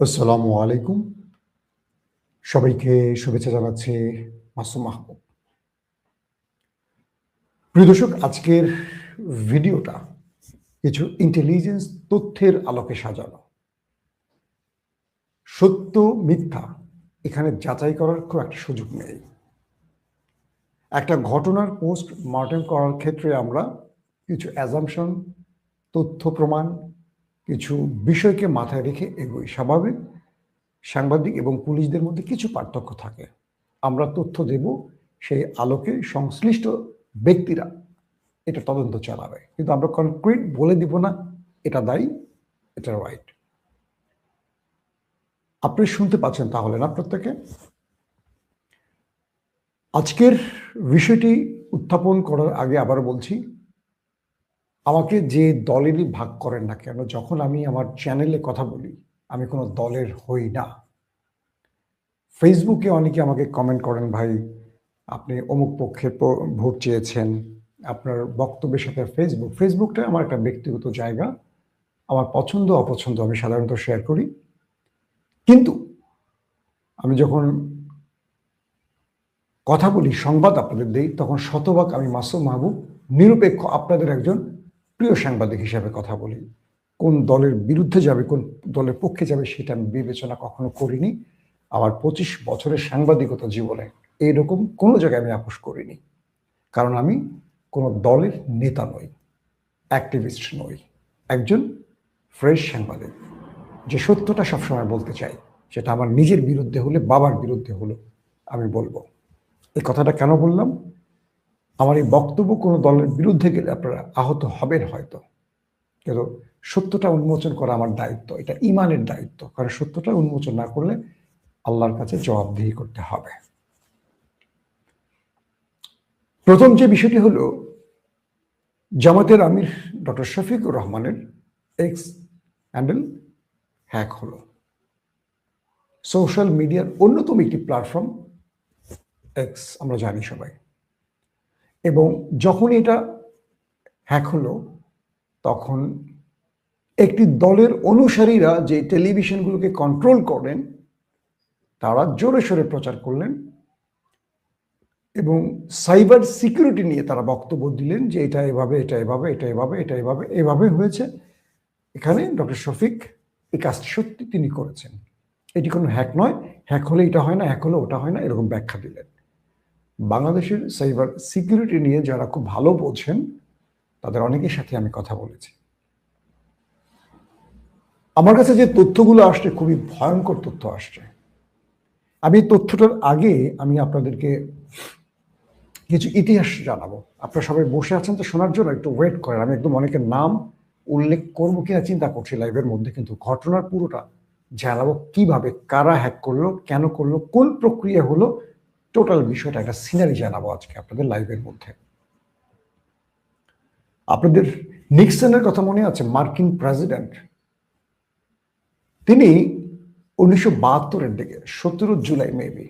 আসসালামু আলাইকুম। সবাইকে শুভেচ্ছা জানাচ্ছি মাসুম মাহবুব। প্রিয় দর্শক, আজকের ভিডিওটা কিছু ইন্টেলিজেন্স তথ্যের আলোকে সাজানো। সত্য মিথ্যা এখানে যাচাই করার খুব একটা সুযোগ নেই। একটা ঘটনার পোস্ট মর্টেম করার ক্ষেত্রে আমরা কিছু অ্যাজাম্পশন, তথ্য প্রমাণ, কিছু বিষয়কে মাথায় রেখে এগোই। স্বাভাবিক, সাংবাদিক এবং পুলিশদের মধ্যে কিছু পার্থক্য থাকে। আমরা তথ্য দেব, সেই আলোকে সংশ্লিষ্ট ব্যক্তিরা এটা তদন্ত চালাবে, কিন্তু আমরা কনক্রিট বলে দিব না এটা দায়ী, এটা রাইট। আপনি শুনতে পাচ্ছেন তাহলে না প্রত্যেকে? আজকের বিষয়টি উত্থাপন করার আগে আবার বলছি, আমাকে যে দলেরই ভাগ করেন না কেন, যখন আমি আমার চ্যানেলে কথা বলি আমি কোনো দলের হই না। ফেসবুকে অনেকে আমাকে কমেন্ট করেন, ভাই আপনি অমুক পক্ষের ভোট চেয়েছেন, আপনার বক্তব্যের সাথে ফেসবুকটা আমার একটা ব্যক্তিগত জায়গা। আমার পছন্দ অপছন্দ আমি সাধারণত শেয়ার করি, কিন্তু আমি যখন কথা বলি, সংবাদ আপনাদের দেই, তখন শতভাগ আমি মাসুম মাহবুব নিরপেক্ষ আপনাদের একজন প্রিয় সাংবাদিক হিসাবে কথা বলি। কোন দলের বিরুদ্ধে যাবে, কোন দলের পক্ষে যাবে সেটা আমি বিবেচনা কখনো করিনি। আমার 25 বছরের সাংবাদিকতা জীবনে এইরকম কোনো জায়গায় আমি আপোষ করিনি। কারণ আমি কোনো দলের নেতা নই, অ্যাক্টিভিস্ট নই, একজন ফ্রেশ সাংবাদিক যে সত্যটা সবসময় বলতে চাই। সেটা আমার নিজের বিরুদ্ধে হলে, বাবার বিরুদ্ধে হলো, আমি বলবো। এই কথাটা কেন বললাম? আমার এই বক্তব্য কোনো দলের বিরুদ্ধে গেলে আপনারা আহত হবেন হয়তো, কিন্তু সত্যটা উন্মোচন করা আমার দায়িত্ব, এটা ইমানের দায়িত্ব। কারণ সত্যটা উন্মোচন না করলে আল্লাহর কাছে জবাবদিহি করতে হবে। প্রথম যে বিষয়টি হলো, জামাতের আমির ডক্টর শফিকুর রহমানের এক্স হ্যান্ডেল হ্যাক হলো। সোশ্যাল মিডিয়ার অন্যতম একটি প্ল্যাটফর্ম এক্স, আমরা জানি সবাই। এবং যখন এটা হ্যাক হলো, তখন একটি দলের অনুসারীরা যে টেলিভিশনগুলোকে কন্ট্রোল করেন তারা জোরে সোরে প্রচার করলেন এবং সাইবার সিকিউরিটি নিয়ে তারা বক্তব্য দিলেন যে এটা এভাবে, এটা এভাবে, এটা এভাবে, এটা এভাবে, এভাবে হয়েছে। এখানে ডক্টর শফিক এই কাজটি সত্যি তিনি করেছেন, এটি কোনো হ্যাক নয়, হ্যাক হলে এটা হয় না, হ্যাক হলে ওটা হয় না, এরকম ব্যাখ্যা দিলেন। বাংলাদেশের সাইবার সিকিউরিটি নিয়ে যারা খুব ভালো বোঝেন তাদের অনেকের সাথে আমি কথা বলেছি। আমার কাছে যে তথ্যগুলো আসছে খুবই ভয়ঙ্কর তথ্য আসছে। আমি তথ্যটার আগে আমি আপনাদেরকে কিছু ইতিহাস জানাবো। আপনারা সবাই বসে আছেন তো শোনার জন্য, একটু ওয়েট করেন। আমি একদম অনেকের নাম উল্লেখ করবো কিনা চিন্তা করছি লাইভের মধ্যে, কিন্তু ঘটনার পুরোটা জানাবো, কিভাবে, কারা হ্যাক করলো, কেন করলো, কোন প্রক্রিয়া হলো, টোটাল বিষয়টা একটা সিনারি জানাবো আজকে আপনাদের লাইভের মধ্যে। আপনাদের নিক্সনের কথা মনে আছে? মার্কিন প্রেসিডেন্ট, তিনি 1972-এর দিকে 17 জুলাই মেবি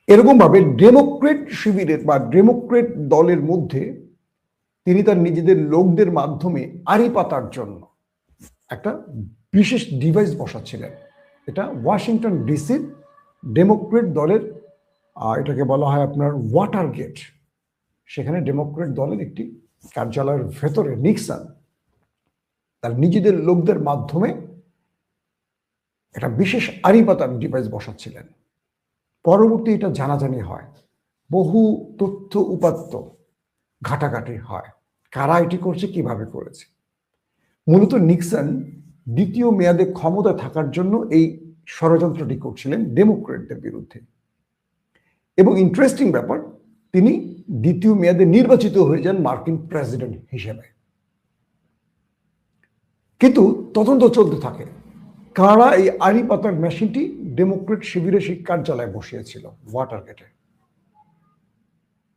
এরকম ভাবে ডেমোক্রেট শিবিরের বা ডেমোক্রেট দলের মধ্যে তিনি তার নিজেদের লোকদের মাধ্যমে আড়ি পাতার জন্য একটা বিশেষ ডিভাইস বসাচ্ছিলেন। এটা ওয়াশিংটন ডিসির ডেমোক্রেট দলের, এটাকে বলা হয় আপনার ওয়াটার গেট। সেখানে ডেমোক্রেট দলের একটি কার্যালয়ের ভেতরে নিক্সন তার নিজেদের লোকদের মাধ্যমে একটা বিশেষ আড়ি পাতার ডিভাইস বসাচ্ছিলেন। পরবর্তী এটা জানাজানি হয়, বহু তথ্য উপাত্ত ঘাটাঘাটি হয়, কারা এটি করছে, কিভাবে করেছে। মূলত নিক্সন দ্বিতীয় মেয়াদে ক্ষমতা থাকার জন্য এই ষড়যন্ত্রটি করছিলেন ডেমোক্রেটদের বিরুদ্ধে। এবং ইন্টারেস্টিং ব্যাপার, তিনি দ্বিতীয় মেয়াদে নির্বাচিত হয়ে যান মার্কিন প্রেসিডেন্ট হিসেবে। কিন্তু তদন্ত চলতে থাকে, কারা এই আড়ি পাতার মেশিনটি ডেমোক্রেট শিবিরে সেই কার্যালয়ে বসিয়েছিল ওয়াটার গেটে।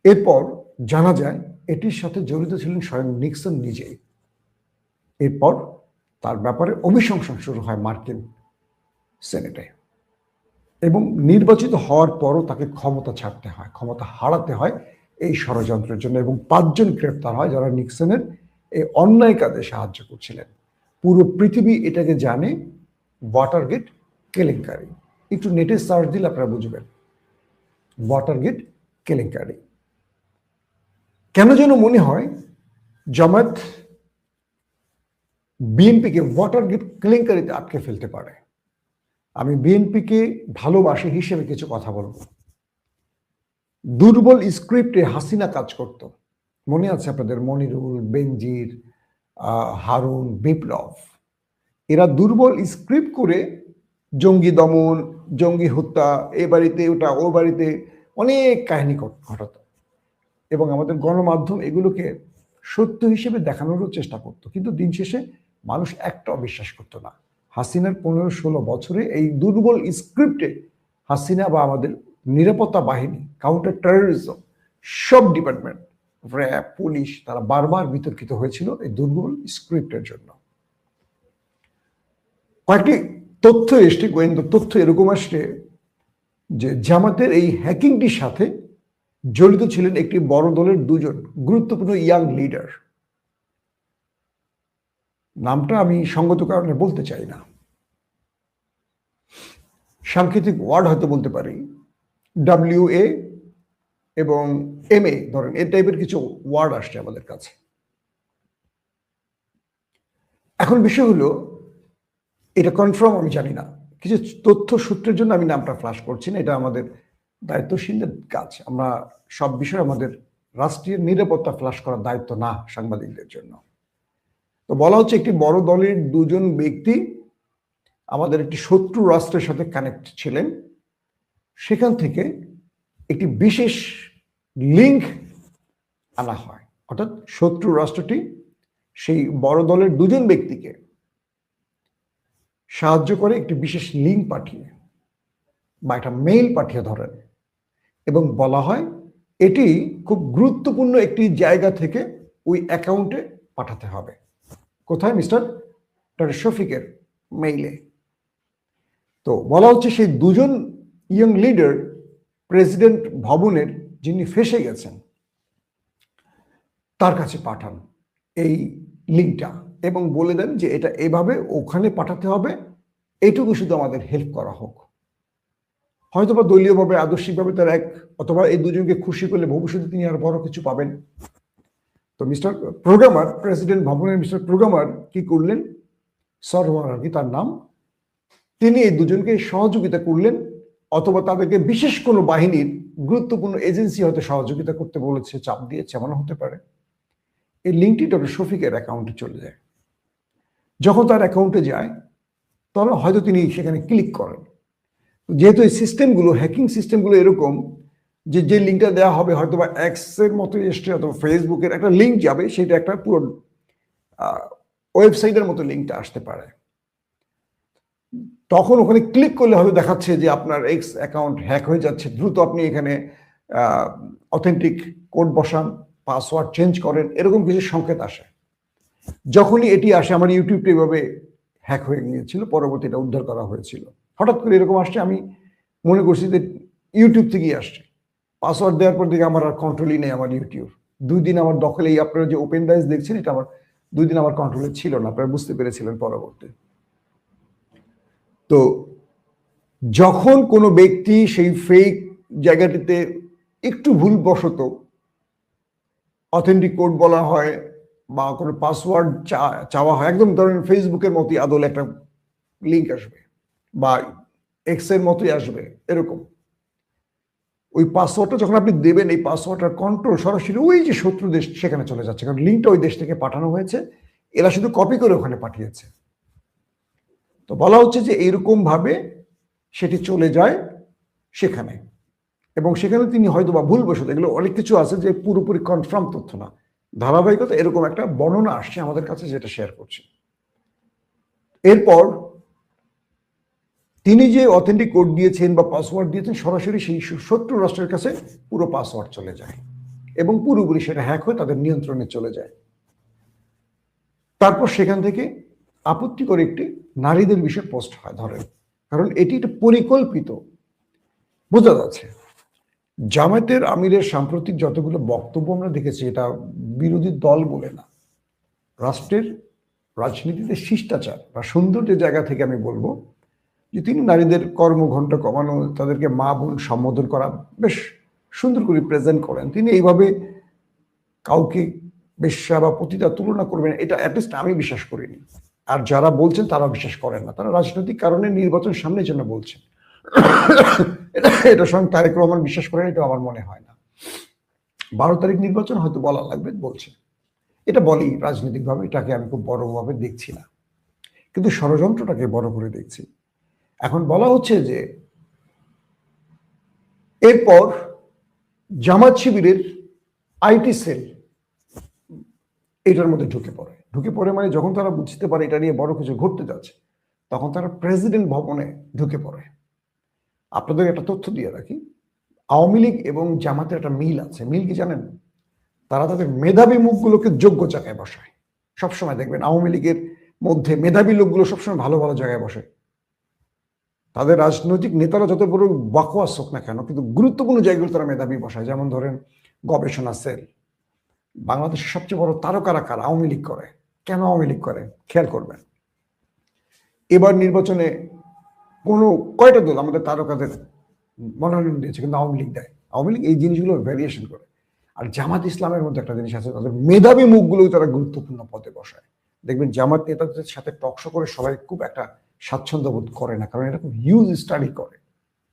এরপর জানা যায় এটির সাথে জড়িত ছিলেন স্বয়ং নিক্সন নিজেই। এরপর তার ব্যাপারে অভিশংসন শুরু হয় মার্কিন সেনেটে, এবং নির্বাচিত হওয়ার পরও তাকে ক্ষমতা ছাড়তে হয়, ক্ষমতা হারাতে হয় এই ষড়যন্ত্রের জন্য, এবং 5 জন গ্রেপ্তার হয় যারা নিক্সনের এই অন্যায় কাজে সাহায্য করছিলেন। পুরো পৃথিবী এটাকে জানে ওয়াটারগেট কেলেঙ্কারি। একটু নেটে সার্চ দিলে আপনারা বুঝবেন ওয়াটারগেট কেলেঙ্কারি। কেন যেন মনে হয় জামায়াত বিএনপিকে ওয়াটারগেট কেলেঙ্কারিতে আটকে ফেলতে পারে। আমি বিএনপিকে ভালোবাসি হিসেবে কিছু কথা বলবো। দুর্বল স্ক্রিপ্টে হাসিনা কাজ করত, মনে আছে আপনাদের? মনিরুল, বেনজির, হারুন, বিপ্লব, এরা দুর্বল স্ক্রিপ্ট করে জঙ্গি দমন, জঙ্গি হত্যা, এ বাড়িতে ওটা, ও বাড়িতে অনেক কাহিনী ঘটাত এবং আমাদের গণমাধ্যম এগুলোকে সত্য হিসেবে দেখানোরও চেষ্টা করত। কিন্তু দিন শেষে মানুষ একটাও বিশ্বাস করতো না। হাসিনার 15-16 বছরে এই দুর্বল স্ক্রিপ্টে হাসিনা বা আমাদের নিরাপত্তা বাহিনী, কাউন্টার টেরোরিজম, সব ডিপার্টমেন্ট, র্যাব, পুলিশ, তারা বারবার বিতর্কিত হয়েছিল এই দুর্বল স্ক্রিপ্টের জন্য। কয়েকটি তথ্য এসছে, গোয়েন্দা তথ্য এরকম আসছে যে জামাতের এই হ্যাকিংটির সাথে জড়িত ছিলেন একটি বড় দলের দুজন গুরুত্বপূর্ণ ইয়াং লিডার। নামটা আমি সঙ্গত কারণে বলতে চাই না, সাংকেতিক ওয়ার্ড হয়তো বলতে পারি, WA এবং MA, ধরেন এই টাইপের কিছু ওয়ার্ড আসছে আমাদের কাছে। এখন বিষয় হলো এটা কনফার্ম আমি জানি না, কিছু তথ্য সূত্রের জন্য আমি নামটা ফ্লাশ করছি না, এটা আমাদের দায়িত্বশীলদের কাজ। আমরা সব বিষয়ে আমাদের রাষ্ট্রীয় নিরাপত্তা ফ্লাশ করার দায়িত্ব না সাংবাদিকদের জন্য। তো বলা হচ্ছে একটি বড় দলের দুজন ব্যক্তি আমাদের একটি শত্রু রাষ্ট্রের সাথে কানেক্ট ছিলেন, সেখান থেকে একটি বিশেষ লিঙ্ক আনা হয়, অর্থাৎ শত্রু রাষ্ট্রটি সেই বড় দলের দুজন ব্যক্তিকে সাহায্য করে একটি বিশেষ লিঙ্ক পাঠিয়ে বা একটা মেইল পাঠিয়ে ধরেন এবং বলা হয় এটি খুব গুরুত্বপূর্ণ একটি জায়গা থেকে ওই অ্যাকাউন্টে পাঠাতে হবে। কোথায়? মিস্টার শফিকের মেইলে। তো বলা হচ্ছে সেই দুজন ইয়ং লিডার প্রেসিডেন্ট ভবনের যিনি ফেঁসে গেছেন তার কাছে পাঠান এই লিঙ্কটা এবং বলে দেন যে এটা এভাবে ওখানে পাঠাতে হবে, এইটুকু শুধু আমাদের হেল্প করা হোক। হয়তোবা দলীয়ভাবে আদর্শিকভাবে তার এক, অথবা এই দুজনকে খুশি করলে ভবিষ্যতে তিনি আর বড় কিছু পাবেন। তো মিস্টার প্রোগ্রামার, প্রেসিডেন্ট ভবনের মিস্টার প্রোগ্রামার কি করলেন, সরওয়ার আর কি তার নাম, তিনি এই দুজনকে সহযোগিতা করলেন, অথবা তাদেরকে বিশেষ কোনো বাহিনীর গুরুত্বপূর্ণ এজেন্সি হয়তো সহযোগিতা করতে বলেছে, চাপ দিয়েছে, এমন হতে পারে। এই লিঙ্কটি ডক্টর শফিকের অ্যাকাউন্টে চলে যায়। যখন তার অ্যাকাউন্টে যায় তখন হয়তো তিনি সেখানে ক্লিক করেন। যেহেতু এই সিস্টেমগুলো, হ্যাকিং সিস্টেমগুলো এরকম যে যে লিঙ্কটা দেওয়া হবে হয়তো বা এক্সের মতো এসছে অথবা ফেসবুকের একটা লিঙ্ক যাবে, সেটা একটা পুরো ওয়েবসাইটের মতো লিঙ্কটা আসতে পারে। তখন ওখানে ক্লিক করলে হয়তো দেখাচ্ছে যে আপনার এক্স অ্যাকাউন্ট হ্যাক হয়ে যাচ্ছে, দ্রুত আপনি এখানে অথেন্টিক কোড বসান, পাসওয়ার্ড চেঞ্জ করেন, এরকম কিছু সংকেত আসে। যখনই এটি আসে, আমার ইউটিউবটা এভাবে হ্যাক হয়ে গিয়েছিল, পরবর্তী এটা উদ্ধার করা হয়েছিল। হঠাৎ করে এরকম আসছে, আমি মনে করছি যে ইউটিউব থেকেই আসছে। পাসওয়ার্ড দেওয়ার পর থেকে আমার আর কন্ট্রোলই নেই আমার ইউটিউব। 2 দিন আমার দখলে, এই আপনারা যে ওপেন ডাইস দেখছেন, এটা আমার 2 দিন আমার কন্ট্রোলে ছিল না, আপনারা বুঝতে পেরেছিলেন পরবর্তী। তো যখন কোনো ব্যক্তি সেই ফেক জায়গাটিতে একটু ভুলবশত অথেন্টিক কোড বলা হয় বা কোনো পাসওয়ার্ড চাওয়া হয়, একদম ধরেন ফেসবুকের মতোই আদলে একটা লিঙ্ক আসবে বা এক্সের মতোই আসবে, এরকম ওই পাসওয়ার্ডটা যখন আপনি দেবেন, এই পাসওয়ার্ডটার কন্ট্রোল সরাসরি ওই যে শত্রু দেশ সেখানে চলে যাচ্ছে, কারণ লিঙ্কটা ওই দেশ থেকে পাঠানো হয়েছে, এরা শুধু কপি করে ওখানে পাঠিয়েছে। তো বলা হচ্ছে যে এইরকম ভাবে সেটি চলে যায় সেখানে, এবং সেখানে তিনি হয়তো বা ভুলবশত, এগুলো অনেক কিছু আছে যে পুরোপুরি কনফার্ম তথ্য না, ধারাবাহিকতা এরকম একটা বর্ণনা আসছে আমাদের কাছে, যেটা শেয়ার করছি। এরপর তিনি যে অথেন্টিক কোড দিয়েছেন বা পাসওয়ার্ড দিয়েছেন, সরাসরি সেই শত্রু রাষ্ট্রের কাছে পুরো পাসওয়ার্ড চলে যায় এবং পুরোপুরি সেটা হ্যাক হয়ে তাদের নিয়ন্ত্রণে চলে যায়। তারপর সেখান থেকে আপত্তিকর একটি নারীদের বিষয়ে পোস্ট হয়, ধরেন, কারণ এটি একটা পরিকল্পিত, বোঝা যাচ্ছে। জামায়াতের আমিরের সাম্প্রতিক যতগুলো বক্তব্য আমরা দেখেছি, এটা বিরোধী দল বলে না, রাষ্ট্রের রাজনীতিতে শিষ্টাচার বা সৌন্দর্যের জায়গা থেকে আমি বলবো যে তিনি নারীদের কর্মঘণ্টা কমানো, তাদেরকে মা বোন সম্বোধন করা বেশ সুন্দর করে প্রেজেন্ট করেন। তিনি এইভাবে কাউকে বেশ্যা বা পতিতা তুলনা করবেন, এটা অ্যাটলিস্ট আমি বিশ্বাস করিনি। আর যারা বলছেন তারা বিশ্বাস করেন না, তারা রাজনৈতিক কারণে নির্বাচন সামনের জন্য বলছেন। এটা স্বয়ং তারেক রহমান বিশ্বাস করেন, এটা আমার মনে হয় না। 12 তারিখ নির্বাচন হয়তো বলা লাগবে বলছে, এটা বলি রাজনৈতিকভাবে, এটাকে আমি খুব বড়ভাবে দেখছি না, কিন্তু ষড়যন্ত্রটাকে বড় করে দেখছি। এখন বলা হচ্ছে যে এরপর জামাত শিবিরের আইটি সেল এটার মধ্যে ঢুকে পড়ে মানে যখন তারা বুঝতে পারে এটা নিয়ে বড় কিছু ঘটতে যাচ্ছে, তখন তারা প্রেসিডেন্ট ভবনে ঢুকে পড়ে। আপনাদের একটা তথ্য দিয়ে রাখি, আওয়ামী লীগ এবং জামাতের একটা মিল আছে। মিল কি জানেন? তারা তাদের মেধাবী মুখগুলোকে যোগ্য জায়গায় বসায়। সবসময় দেখবেন আওয়ামী লীগের মধ্যে মেধাবী লোকগুলো সবসময় ভালো ভালো জায়গায় বসে। তাদের রাজনৈতিক নেতারা যত বড় বাকওয়াস হোক না কেন, কিন্তু গুরুত্বপূর্ণ জায়গাগুলো তারা মেধাবী বসায়। যেমন ধরেন গবেষণা সেল। বাংলাদেশের সবচেয়ে বড় তারকারা কারা? আওয়ামী লীগ করে। কেন আওয়ামী লীগ করে খেয়াল করবেন। এবার নির্বাচনে কয়টা দল আমাদের তারকাদের মনোনয়ন দিয়েছে, কিন্তু আওয়ামী লীগ দেয়। আওয়ামী লীগ এই জিনিসগুলো ভ্যারিয়েশন করে। আর জামাত ইসলামের মধ্যে একটা জিনিস আছে, তাদের মেধাবী মুখগুলো তারা গুরুত্বপূর্ণ পদে বসায়। দেখবেন জামাত নেতাদের সাথে টকশো করে সবাই খুব একটা স্বাচ্ছন্দ্য বোধ করে না, কারণ এটা খুব হিউজ স্টাডি করে,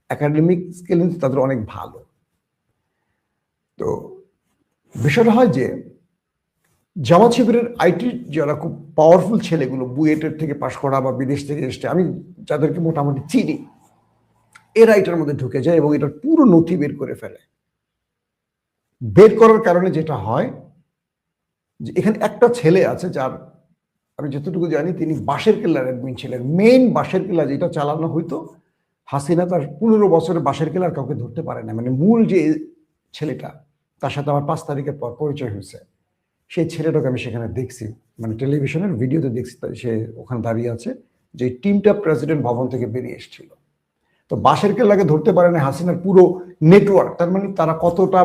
একাডেমিক স্কেল তাদের অনেক ভালো। তো বিষয়টা হয় যে জামাত শিবিরের আইটি যারা খুব পাওয়ারফুল ছেলেগুলো, বুয়েটের থেকে পাশ করা বা বিদেশ থেকে এসছে, আমি যাদেরকে মোটামুটি চিনি, এরা এটার মধ্যে ঢুকে যায় এবং এটার পুরো নথি বের করে ফেলে। বের করার কারণে যেটা হয় যে এখানে একটা ছেলে আছে যার আমি যতটুকু জানি তিনি বাঁশের কেল্লার অ্যাডমিন ছিলেন। মেইন বাঁশের কেল্লা যেটা চালানো হইতো, হাসিনা তার 15 বছরে বাঁশের কেল্লার কাউকে ধরতে পারে না। মানে মূল যে ছেলেটা, তার সাথে আমার 5 তারিখের পর পরিচয় হয়েছে, সেই ছেলেটাকে আমি সেখানে দেখছি, মানে টেলিভিশনের ভিডিওতে দেখছি। সে ওখানে দাঁড়িয়ে আছে, যে টিমটা প্রেসিডেন্ট ভবন থেকে বেরিয়ে এসেছিল। তো বাঁশের কেল্লাকে ধরতে পারে না হাসিনার পুরো নেটওয়ার্ক। তার মানে তারা কতটা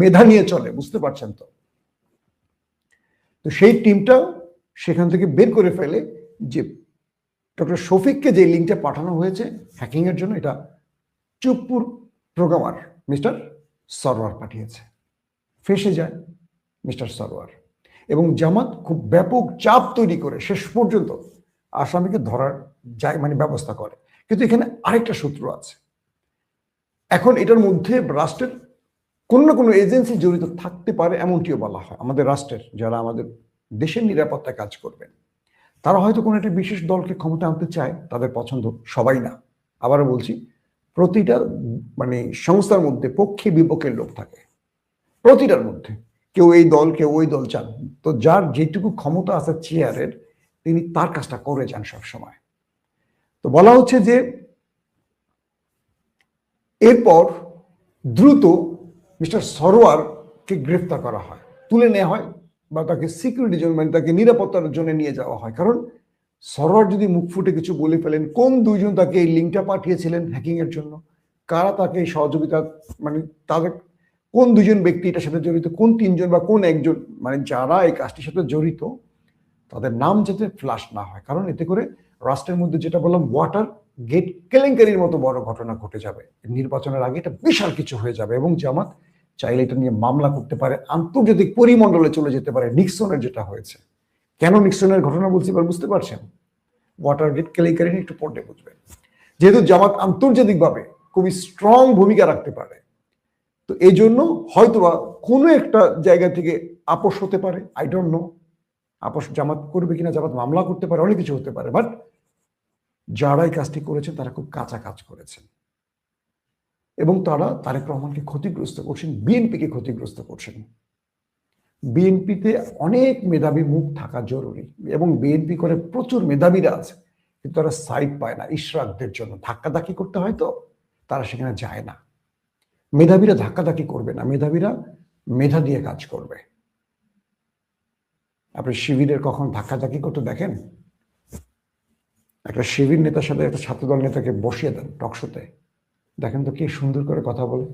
মেধা নিয়ে চলে, বুঝতে পারছেন তো? তো সেই টিমটা সেখান থেকে বের করে ফেলে যে ডক্টর শফিককে যে লিঙ্কটা পাঠানো হয়েছে হ্যাকিং এর জন্য, এটা চুপপুর প্রোগ্রামার মিস্টার সরওয়ার পাঠিয়েছে। ফেসে যায় মিস্টার সরওয়ার, এবং জামাত খুব ব্যাপক চাপ তৈরি করে শেষ পর্যন্ত আসামিকে ধরার যায়, মানে ব্যবস্থা করে। কিন্তু এখানে আরেকটা সূত্র আছে। এখন এটার মধ্যে রাষ্ট্রের কোনো না কোনো এজেন্সি জড়িত থাকতে পারে, এমনটিও বলা হয়। আমাদের রাষ্ট্রের যারা আমাদের দেশের নিরাপত্তায় কাজ করবেন, তারা হয়তো কোনো একটা বিশেষ দলকে ক্ষমতা আনতে চায়, তাদের পছন্দ। সবাই না, আবারও বলছি, প্রতিটা মানে সংস্থার মধ্যে পক্ষে বিপক্ষের লোক থাকে, প্রতিটার মধ্যে। কেউ এই দল, কেউ ওই দল চান। তো যার যেটুকু ক্ষমতা আছে চেয়ারের, তিনি তার কাজটা করে যান সব সময়। তো বলা হচ্ছে যে এরপর দ্রুত মিস্টার সরোয়ারকে গ্রেফতার করা হয়, তুলে নেওয়া হয়, বা তাকে সিকিউরিটির জন্য, মানে তাকে নিরাপত্তার জন্য নিয়ে যাওয়া হয়। কারণ সরোয়ার যদি মুখ ফুটে কিছু বলে ফেলেন, কোন দুইজন তাকে এই লিঙ্কটা পাঠিয়েছিলেন হ্যাকিং এর জন্য, কারা তাকে সহযোগিতা, মানে তাদের কোন দুজন ব্যক্তি এটার সাথে জড়িত, কোন 3জন বা কোন একজন, মানে যারা এই কাজটির সাথে জড়িত, তাদের নাম যাতে ফ্লাশ না হয়। কারণ এতে করে রাষ্ট্রের মধ্যে, যেটা বললাম, ওয়াটার গেট কেলেঙ্কারির মতো বড় ঘটনা ঘটে যাবে। নির্বাচনের আগে এটা বিশাল কিছু হয়ে যাবে, এবং জামাত চাইলে এটা নিয়ে মামলা করতে পারে, আন্তর্জাতিক পরিমণ্ডলে চলে যেতে পারে। নিক্সনের যেটা হয়েছে, কেন নিক্সনের ঘটনা বলছি এবার বুঝতে পারছেন? ওয়াটার গেট কেলেঙ্কারি নিয়ে একটু পড়লে বুঝবেন। যেহেতু জামাত আন্তর্জাতিকভাবে খুবই স্ট্রং ভূমিকা রাখতে পারে, তো এই জন্য হয়তোবা কোনো একটা জায়গা থেকে আপোষ হতে পারে। আই ডোন্ট নো আপোষ জামাত করবে কিনা, জামাত মামলা করতে পারে, অনেক কিছু হতে পারে। বাট যারা এই কাজটি করেছেন তারা খুব কাঁচা কাজ করেছেন, এবং তারা তারেক রহমানকে ক্ষতিগ্রস্ত করছেন, বিএনপিকে ক্ষতিগ্রস্ত করছেন। বিএনপিতে অনেক মেধাবী মুখ থাকা জরুরি, এবং বিএনপি করে প্রচুর মেধাবীরা আছে, কিন্তু তারা সাইড পায় না। ইশরাকদের জন্য ধাক্কাধাক্কি করতে হয়, তো তারা সেখানে যায় না। মেধাবীরা ধাক্কাধাক্কি করবে না, মেধাবীরা মেধা দিয়ে কাজ করবে। আপনি শিবিরের কখন ধাক্কাধাক্কি করতে দেখেন? একটা শিবির নেতার সাথে একটা ছাত্রদল নেতাকে বসিয়ে দেন টকশোতে, দেখেন তো কি সুন্দর করে কথা বলে।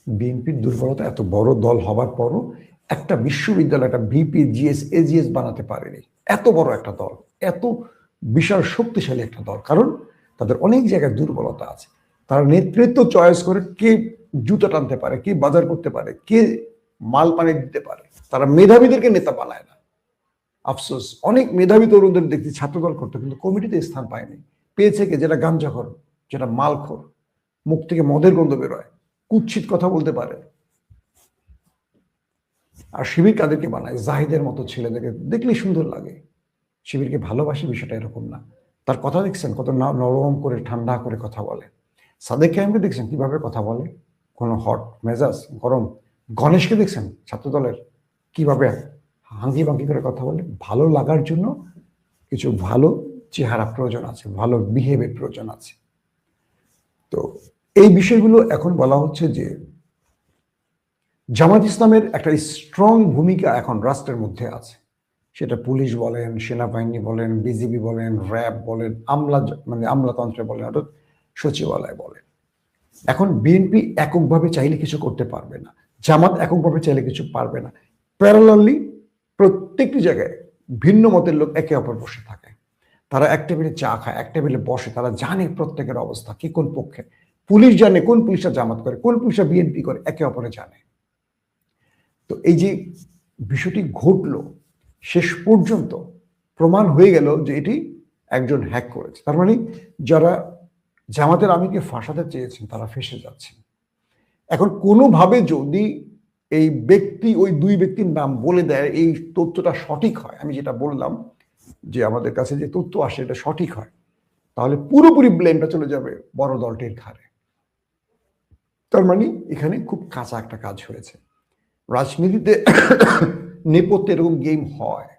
বিএনপির দুর্বলতা, এত বড় দল হবার পরও একটা বিশ্ববিদ্যালয়, একটা ভিপি, জিএস, এজিএস বানাতে পারেনি। এত বড় একটা দল, এত বিশাল শক্তিশালী একটা দল, কারণ তাদের অনেক জায়গায় দুর্বলতা আছে। তারা নেতৃত্ব চয়েস করে কে জুতা টানতে পারে, কে বাজার করতে পারে, কে মাল পানি দিতে পারে। তারা মেধাবীদেরকে নেতা বানায় না। আফসোস, অনেক মেধাবী তরুণদের দেখছি ছাত্রদল করতে, কিন্তু কমিটিতে স্থান পায়নি। পেয়েছে কে? যেটা গাঞ্জাখোর, যেটা মালখোর, মুখ থেকে মদের গন্ধ বেরোয়, কুৎসিত কথা বলতে পারে। আর শিবির কাদেরকে বানায়? জাহিদের মতো ছেলেদেরকে দেখলেই সুন্দর লাগে। শিবিরকে ভালোবাসি বিষয়টা এরকম না। তার কথা দেখছেন কত নরম করে ঠান্ডা করে কথা বলে। সাদেক কায়েমকে দেখছেন কিভাবে কথা বলে, কোনো হট মেজাজ গরম। গণেশকে দেখছেন ছাত্রদলের কিভাবে হাঙ্গি ভাঙ্গি করে কথা বলে। ভালো লাগার জন্য কিছু ভালো চেহারা প্রয়োজন আছে, ভালো বিহেভের প্রয়োজন আছে। তো এই বিষয়গুলো এখন বলা হচ্ছে যে জামাত ইসলামের একটা স্ট্রং ভূমিকা এখন রাষ্ট্রের মধ্যে আছে। সেটা পুলিশ বলেন, সেনাবাহিনী বলেন, বিজিবি বলেন, র্যাব বলেন, আমলাতন্ত্রে বলেন, অর্থাৎ সচিবালয় বলেন। এখন বিএনপি এককভাবে চাইলে কিছু করতে পারবে না, জামাত এককভাবে চাইলে কিছু পারবে না। প্যারালালি প্রত্যেকটি জায়গায় ভিন্ন মতের লোক একে অপর বসে থাকে। তারা এক টেবিলে চা খায়, এক টেবিলে বসে, তারা জানে প্রত্যেকের অবস্থা কি, কোন পক্ষে। পুলিশ জানে কোন পুলিশটা জামাত করে, কোন পুলিশটা বিএনপি করে, একে অপরে জানে। তো এই যে বিষয়টি ঘটলো, শেষ পর্যন্ত প্রমাণ হয়ে গেল যে এটি একজন হ্যাক করেছে। তার মানে যারা জামাতের আমিরকে ফাঁসাতে চেয়েছেন তারা ফেঁসে যাচ্ছেন। এখন কোনোভাবে যদি এই ব্যক্তি, ওই দুই ব্যক্তির নাম বলে দেয়, এই তথ্যটা সঠিক হয়, আমি যেটা বললাম যে আমাদের কাছে যে তথ্য আসে এটা সঠিক হয়, তাহলে পুরোপুরি ব্লেমটা চলে যাবে বড় দলটির ঘাড়ে। তার মানে এখানে খুব কাঁচা একটা কাজ হয়েছে। রাজনীতিতে নেপথ্যে এরকম গেম হয়,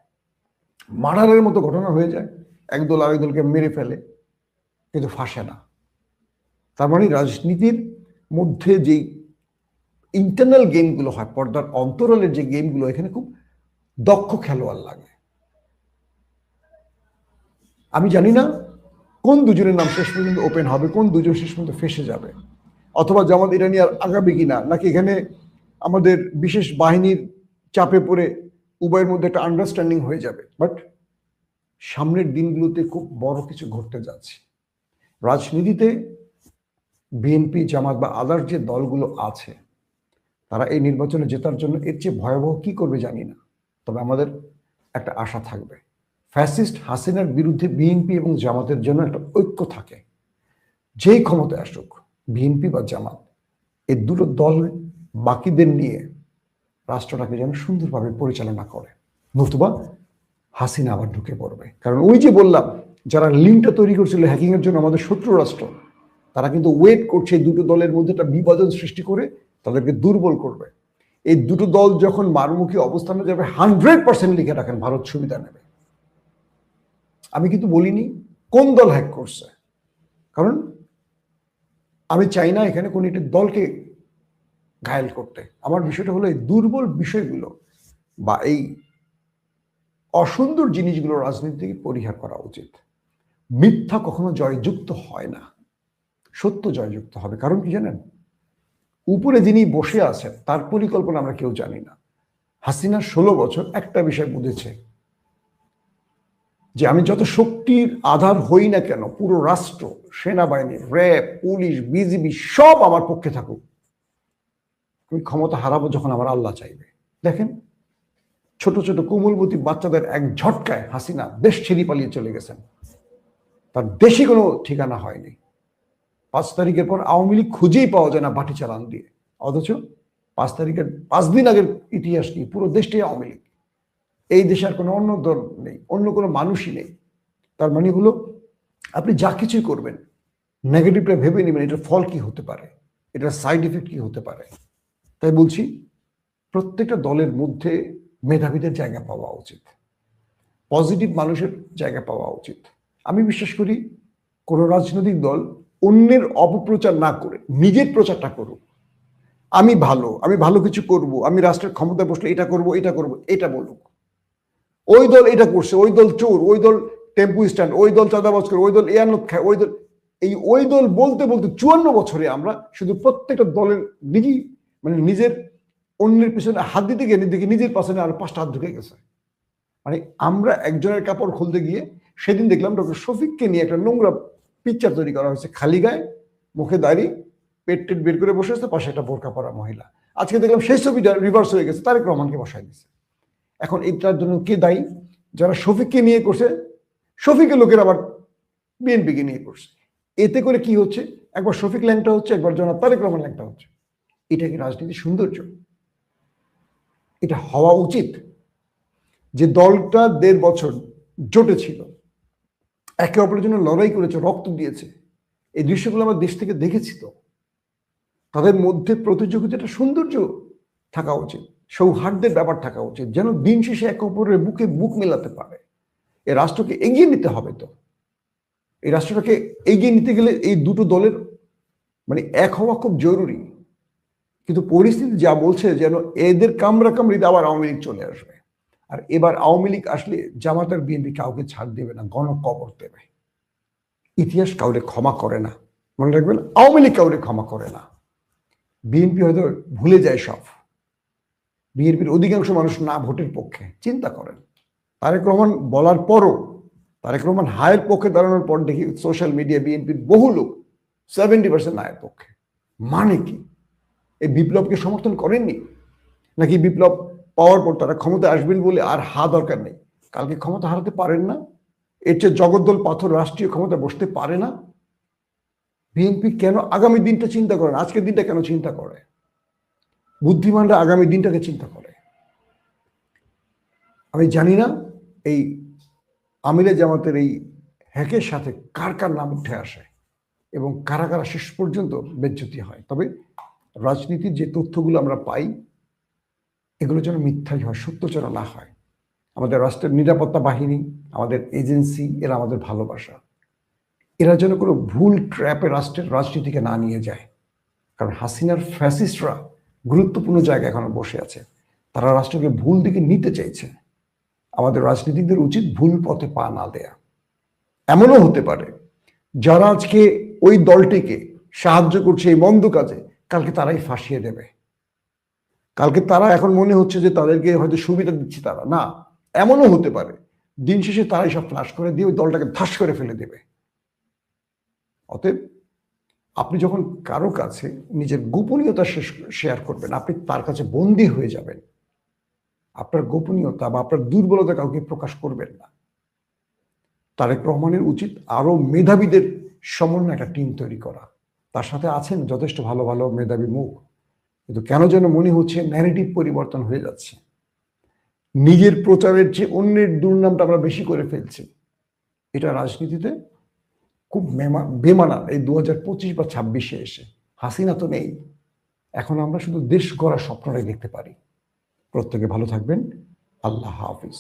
মার্ডারের মতো ঘটনা হয়ে যায়, একদল আরেক দলকে মেরে ফেলে কিন্তু ফাঁসে না। তার মানে রাজনীতির মধ্যে যেই ইন্টারনাল গেমগুলো হয়, পর্দার অন্তরালের যে গেমগুলো, এখানে খুব দক্ষ খেলোয়াড় লাগে। আমি জানি না কোন দুজনের নাম শেষ পর্যন্ত ওপেন হবে, কোন দুজন শেষ পর্যন্ত ফেসে যাবে, অথবা জামাত এটা নিয়ে আর আগাবে কিনা, নাকি এখানে আমাদের বিশেষ বাহিনীর চাপে পড়ে উভয়ের মধ্যে একটা আন্ডারস্ট্যান্ডিং হয়ে যাবে। বাট সামনের দিনগুলোতে খুব বড় কিছু ঘটতে যাচ্ছে রাজনীতিতে। বিএনপি, জামাত বা আদার্স যে দলগুলো আছে, তারা এই নির্বাচনে জেতার জন্য এর চেয়ে ভয়াবহ কি করবে জানি না, তবে আমাদের একটা আশা থাকবে। ফ্যাসিস্ট হাসিনার বিরুদ্ধে বিএনপি এবং জামাতের জন্য একটা ঐক্য থাকে। যেই ক্ষমতায় আসুক, বিএনপি বা জামাত, এই দুটো দল বাকিদের নিয়ে রাষ্ট্রটাকে যেন সুন্দরভাবে পরিচালনা করে, নতুবা হাসিনা আবার ঢুকে পড়বে। কারণ ওই যে বললাম, যারা লিঙ্কটা তৈরি করছিল হ্যাকিং এর জন্য আমাদের শত্রু রাষ্ট্র, তারা কিন্তু ওয়েট করছে এই দুটো দলের মধ্যে একটা বিভাজন সৃষ্টি করে তাদেরকে দুর্বল করবে। এই দুটো দল যখন মারমুখী অবস্থানে যাবে, 100% লিখে রাখেন ভারত সুবিধা নেবে। আমি কিন্তু বলিনি কোন দল হ্যাক করছে, কারণ আমি চাই না এখানে কোন একটি দলকে ঘায়েল করতে। আমার বিষয়টা হলো এই দুর্বল বিষয়গুলো বা এই অসুন্দর জিনিসগুলো রাজনীতি থেকে পরিহার করা উচিত। মিথ্যা কখনো জয়যুক্ত হয় না, সত্য জয়যুক্ত হবে। কারণ কি জানেন, উপরে যিনি বসে আছেন তার পরিকল্পনা আমরা কেউ জানি না। হাসিনা 16 বছর একটা বিষয় বুঝেছে, যে আমি যত শক্তির আধার হই না কেন, পুরো রাষ্ট্র, সেনাবাহিনী, র্যাব, পুলিশ, বিজিবি সব আমার পক্ষে থাকুক, আমি ক্ষমতা হারাবো যখন আমার আল্লাহ চাইবে। দেখেন, ছোট ছোট কোমলবতী বাচ্চাদের এক ঝটকায় হাসিনা দেশ ছেড়ে পালিয়ে চলে গেছেন। তার দেশে কোনো ঠিকানা হয়নি। 5 তারিখের পর আওয়ামী লীগ খুঁজেই পাওয়া যায় না বাটি চালান দিয়ে, অথচ 5 তারিখের 5 দিন আগের ইতিহাস কি, পুরো দেশটাই আওয়ামী লীগ। এই দেশে আর কোনো অন্য দল নেই, অন্য কোনো মানুষই নেই। তার মানে হলো আপনি যা কিছুই করবেন, নেগেটিভটা ভেবে নেবেন এটার ফল কি হতে পারে, এটার সাইড ইফেক্ট কি হতে পারে। তাই বলছি, প্রত্যেকটা দলের মধ্যে মেধাবীদের জায়গা পাওয়া উচিত, পজিটিভ মানুষের জায়গা পাওয়া উচিত। আমি বিশ্বাস করি কোন রাজনৈতিক দল অন্যের অপপ্রচার না করে নিজের প্রচারটা করুক। আমি ভালো কিছু করব, আমি রাষ্ট্রের ক্ষমতায় বসলে এটা করব, এটা বলুক। ওই দল এটা করছে, ওই দল চোর, ওই দল টেম্পু স্ট্যান্ড, ওই দল চাঁদাবাজ করে, ওই দল এয়ানত খায়, ওই দল বলতে বলতে 54 বছরে আমরা শুধু প্রত্যেকটা দলের নিজের অন্যের পিছনে হাত দিতে গিয়ে দেখি নিজের পাশে আরো 5টা হাত ঢুকে গেছে। মানে আমরা একজনের কাপড় খুলতে গিয়ে সেদিন দেখলাম ডক্টর শফিককে নিয়ে একটা নোংরা পিকচার তৈরি করা হয়েছে, খালি গায়ে, মুখে দাড়ি, পেট টেট বের করে বসে আছে, পাশে একটা বোরকা পরা মহিলা। আজকে দেখলাম সেই ছবিটা রিভার্স হয়ে গেছে, তারেক রহমানকে বসাই দিচ্ছে। এখন এটার জন্য কে দায়ী? যারা শফিককে নিয়ে করছে, শফিকের লোকের আবার বিএনপিকে নিয়ে করছে। এতে করে কি হচ্ছে, একবার শফিক ল্যাংটা হচ্ছে, একবার জনাব তারেক রহমান ল্যাংটা হচ্ছে। এটা কি রাজনীতির সৌন্দর্য? এটা হওয়া উচিত? যে দলটা 1.5 বছর জোটে ছিল, একে অপরের জন্য লড়াই করেছে, রক্ত দিয়েছে, এই দৃশ্যগুলো আমরা দেশ থেকে দেখেছি। তো তাদের মধ্যে প্রতিযোগিতাটা সৌন্দর্য থাকা উচিত, সৌহার্দ্যের ব্যাপার থাকা উচিত, যেন দিন শেষে একে অপরের বুকে বুক মেলাতে পারে। এই রাষ্ট্রকে এগিয়ে নিতে হবে। তো এই রাষ্ট্রটাকে এগিয়ে নিতে গেলে এই দুটো দলের মানে এক হওয়া খুব জরুরি। কিন্তু পরিস্থিতি যা বলছে যেন এদের কামড়িতে আবার আওয়ামী লীগ চলে আসবে। আর এবার আওয়ামী লীগ আসলে জামাত আর বিএনপি কাউকে ছাড় দেবে না, গণকবর দেবে। ইতিহাস কাউরে ক্ষমা করে না, মনে রাখবেন, আওয়ামী লীগ কাউরে ক্ষমা করে না। বিএনপি হয়তো ভুলে যায় সব, বিএনপির অধিকাংশ মানুষ না ভোটের পক্ষে। চিন্তা করেন, তারেক রহমান বলার পরও, তারেক রহমান হায়ের পক্ষে দাঁড়ানোর পর দেখি সোশ্যাল মিডিয়া বিএনপির বহু লোক 70% হায়ের পক্ষে। মানে কি? এই বিপ্লবকে সমর্থন করেননি নাকি বিপ্লব পাওয়ার পর তারা ক্ষমতা আসবেন বলে আর দরকার নেই? কালকে ক্ষমতা হারাতে পারেন না? এর চেয়ে জগদ্দল পাথর রাষ্ট্রীয় ক্ষমতা বসতে পারে না? বিএনপি কেন আগামী দিনটা চিন্তা করে না? আজকের দিনটা কেন চিন্তা করে? বুদ্ধিমানরা আগামী দিনটাকে চিন্তা করে। আমি জানি না এই আমিরে জামাতের এই হ্যাকের সাথে কার কার নাম উঠে আসে এবং কারা কারা শেষ পর্যন্ত বেজ্জতি হয়। তবে রাজনীতির যে তথ্যগুলো আমরা পাই, এগুলো যেন মিথ্যাই হয়, সত্যচরা না হয়। আমাদের রাষ্ট্রের নিরাপত্তা বাহিনী, আমাদের এজেন্সি, এরা আমাদের ভালোবাসা, এরা যেন কোনো ভুল ট্র্যাপে রাষ্ট্রের রাজনীতিকে না নিয়ে যায়। কারণ হাসিনার ফ্যাসিস্টরা গুরুত্বপূর্ণ জায়গায় এখনো বসে আছে, তারা রাষ্ট্রকে ভুল দিকে নিতে চাইছে। আমাদের রাজনীতিকদের উচিত ভুল পথে পা না দেয়া। এমনও হতে পারে যারা আজকে ওই দলটিকে সাহায্য করছে এই মন্দ কাজে, কালকে তারাই ফাঁসিয়ে দেবে। কালকে তারা এখন মনে হচ্ছে যে তাদেরকে হয়তো সুবিধা দিচ্ছে, তারা না। এমনও হতে পারে দিন শেষে তারাই সব ফ্লাশ করে দিয়ে ওই দলটাকে ধাস করে ফেলে দেবে। অতএব আপনি যখন কারো কাছে নিজের গোপনীয়তা শেয়ার করবেন, আপনি তার কাছে বন্দী হয়ে যাবেন। আপনার গোপনীয়তা বা আপনার দুর্বলতা কাউকে প্রকাশ করবেন না। তারেক রহমানের উচিত আরো মেধাবীদের সমন্বয়ে একটা টিম তৈরি করা। তার সাথে আছেন যথেষ্ট ভালো ভালো মেধাবী মুখ, কিন্তু কেন যেন মনে হচ্ছে ন্যারেটিভ পরিবর্তন হয়ে যাচ্ছে। নিজের প্রচারের চেয়ে অন্যের দুর্নামটা আমরা বেশি করে ফেলছি। এটা রাজনীতিতে খুব বেমানান। এই 2025 বা 26-এ এসে হাসিনা তো নেই, এখন আমরা শুধু দেশ গড়ার স্বপ্নটাই দেখতে পারি। প্রত্যেকে ভালো থাকবেন। আল্লাহ হাফিজ।